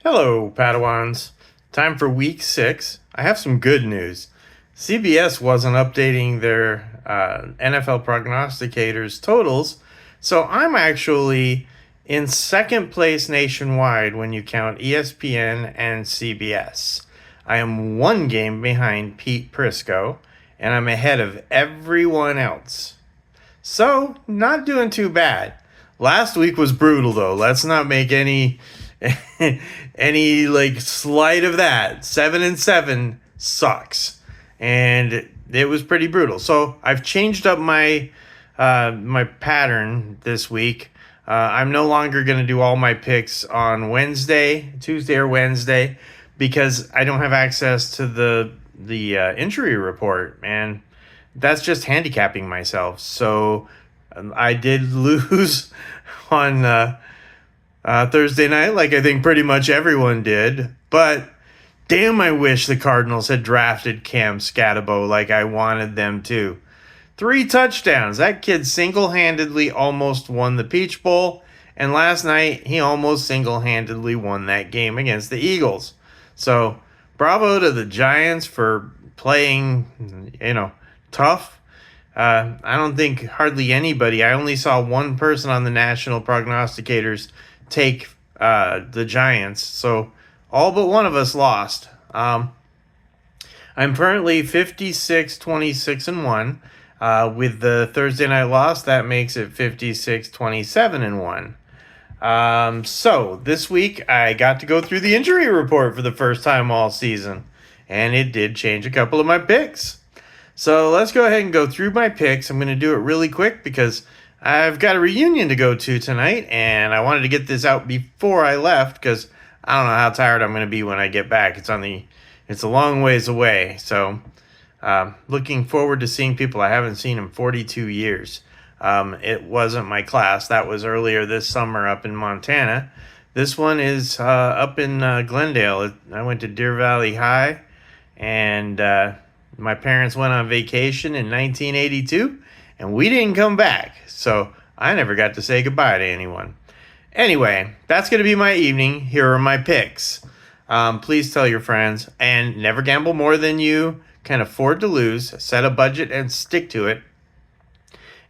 Hello, Padawans. Time for week 6. I have some good news. CBS wasn't updating their NFL prognosticators totals, so I'm actually in second place nationwide when you count ESPN and CBS. I am one game behind Pete Prisco, and I'm ahead of everyone else. So, not doing too bad. Last week was brutal though. Let's not make any like slight of that. 7-7 sucks. And it was pretty brutal. So, I've changed up my pattern this week. I'm no longer going to do all my picks on Tuesday or Wednesday, because I don't have access to the injury report, and that's just handicapping myself. So I did lose on Thursday night, like I think pretty much everyone did. But damn, I wish the Cardinals had drafted Cam Scatabo like I wanted them to. 3 touchdowns. That kid single-handedly almost won the Peach Bowl. And last night, he almost single-handedly won that game against the Eagles. So, bravo to the Giants for playing, tough. I don't think hardly anybody. I only saw one person on the national prognosticators take the Giants. So, all but one of us lost. I'm currently 56-26-1. With the Thursday night loss, that makes it 56-27-1. So this week I got to go through the injury report for the first time all season, and it did change a couple of my picks. So let's go ahead and go through my picks. I'm going to do it really quick because I've got a reunion to go to tonight, and I wanted to get this out before I left because I don't know how tired I'm going to be when I get back. It's a long ways away, so looking forward to seeing people I haven't seen in 42 years. It wasn't my class. That was earlier this summer up in Montana. This one is up in Glendale. I went to Deer Valley High, and my parents went on vacation in 1982, and we didn't come back. So I never got to say goodbye to anyone. Anyway, that's going to be my evening. Here are my picks. Please tell your friends, and never gamble more than you can afford to lose. Set a budget and stick to it,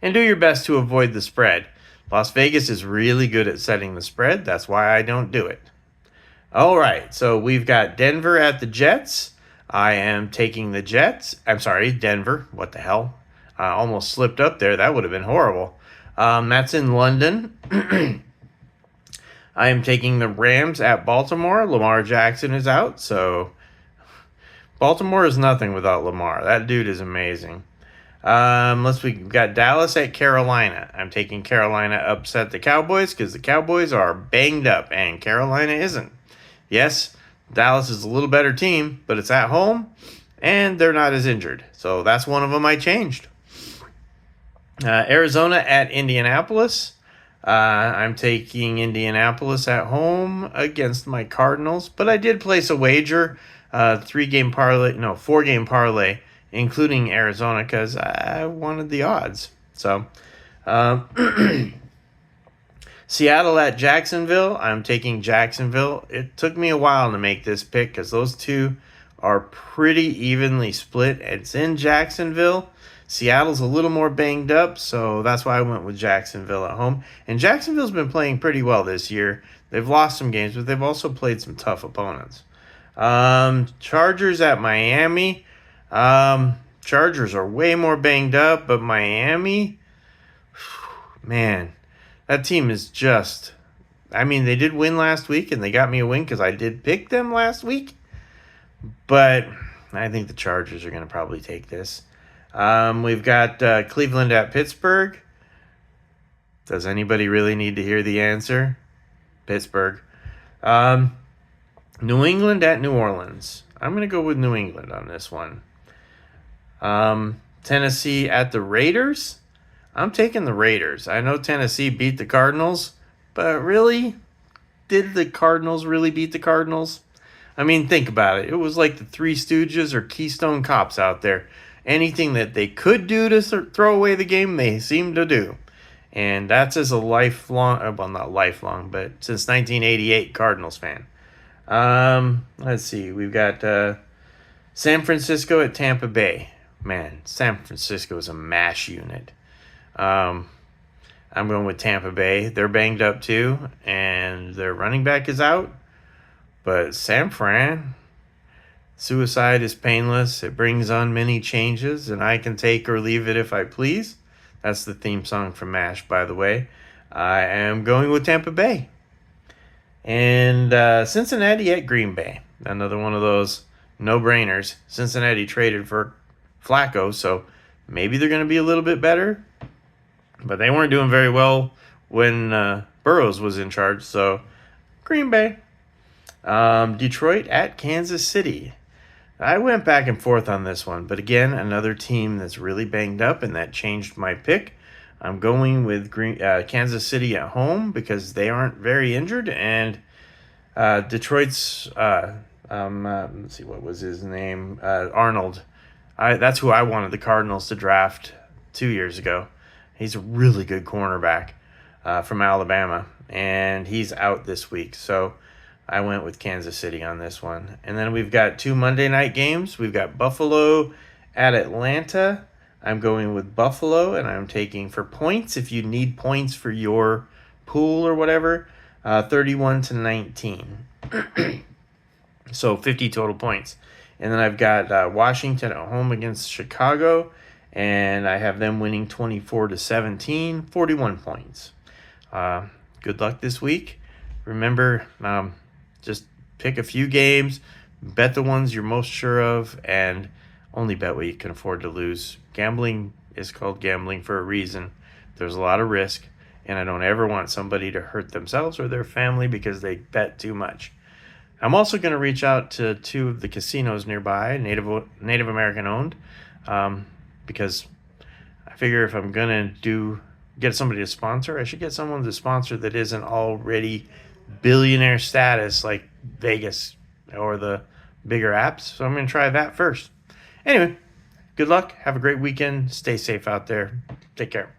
and do your best to avoid the spread. Las Vegas is really good at setting the spread. That's why I don't do it. All right, so we've got Denver at the Jets. I am taking the Jets. I'm sorry, Denver. What the hell? I almost slipped up there. That would have been horrible. That's in London. I am taking the Rams at Baltimore. Lamar Jackson is out, so Baltimore is nothing without Lamar. That dude is amazing. We've got Dallas at Carolina. I'm taking Carolina upset the Cowboys because the Cowboys are banged up and Carolina isn't. Yes, Dallas is a little better team, but it's at home and they're not as injured. So that's one of them I changed. Arizona at Indianapolis. I'm taking Indianapolis at home against my Cardinals, but I did place a wager, 4-game parlay, including Arizona, because I wanted the odds. So, Seattle at Jacksonville. I'm taking Jacksonville. It took me a while to make this pick because those two are pretty evenly split. It's in Jacksonville. Seattle's a little more banged up, so that's why I went with Jacksonville at home. And Jacksonville's been playing pretty well this year. They've lost some games, but they've also played some tough opponents. Chargers at Miami. Chargers are way more banged up, but Miami, man, that team is just, they did win last week, and they got me a win because I did pick them last week. But I think the Chargers are going to probably take this. We've got Cleveland at Pittsburgh. Does anybody really need to hear the answer? Pittsburgh. New England at New Orleans. I'm going to go with New England on this one. Tennessee at the Raiders. I'm taking the Raiders. I know Tennessee beat the Cardinals, but really? Did the Cardinals really beat the Cardinals? Think about it. It was like the Three Stooges or Keystone Cops out there. Anything that they could do to throw away the game, they seem to do. And that's as a lifelong, well, not lifelong, but since 1988 Cardinals fan. Let's see. We've got San Francisco at Tampa Bay. Man, San Francisco is a mash unit. I'm going with Tampa Bay. They're banged up too, and their running back is out. But San Fran, suicide is painless. It brings on many changes, and I can take or leave it if I please. That's the theme song from MASH, by the way. I am going with Tampa Bay. And Cincinnati at Green Bay. Another one of those no-brainers. Cincinnati traded for Flacco, so maybe they're going to be a little bit better. But they weren't doing very well when Burrows was in charge, so Green Bay. Detroit at Kansas City. I went back and forth on this one, but again, another team that's really banged up, and that changed my pick. I'm going with Kansas City at home because they aren't very injured, and Detroit's let's see, what was his name? Arnold. That's who I wanted the Cardinals to draft 2 years ago. He's a really good cornerback from Alabama, and he's out this week. So I went with Kansas City on this one. And then we've got 2 Monday night games. We've got Buffalo at Atlanta. I'm going with Buffalo, and I'm taking for points. If you need points for your pool or whatever, 31-19. So 50 total points. And then I've got Washington at home against Chicago, and I have them winning 24-17, 41 points. Good luck this week. Remember, just pick a few games, bet the ones you're most sure of, and only bet what you can afford to lose. Gambling is called gambling for a reason. There's a lot of risk, and I don't ever want somebody to hurt themselves or their family because they bet too much. I'm also going to reach out to 2 of the casinos nearby, Native American owned, because I figure if I'm going to get somebody to sponsor, I should get someone to sponsor that isn't already billionaire status like Vegas or the bigger apps. So I'm going to try that first. Anyway, good luck. Have a great weekend. Stay safe out there. Take care.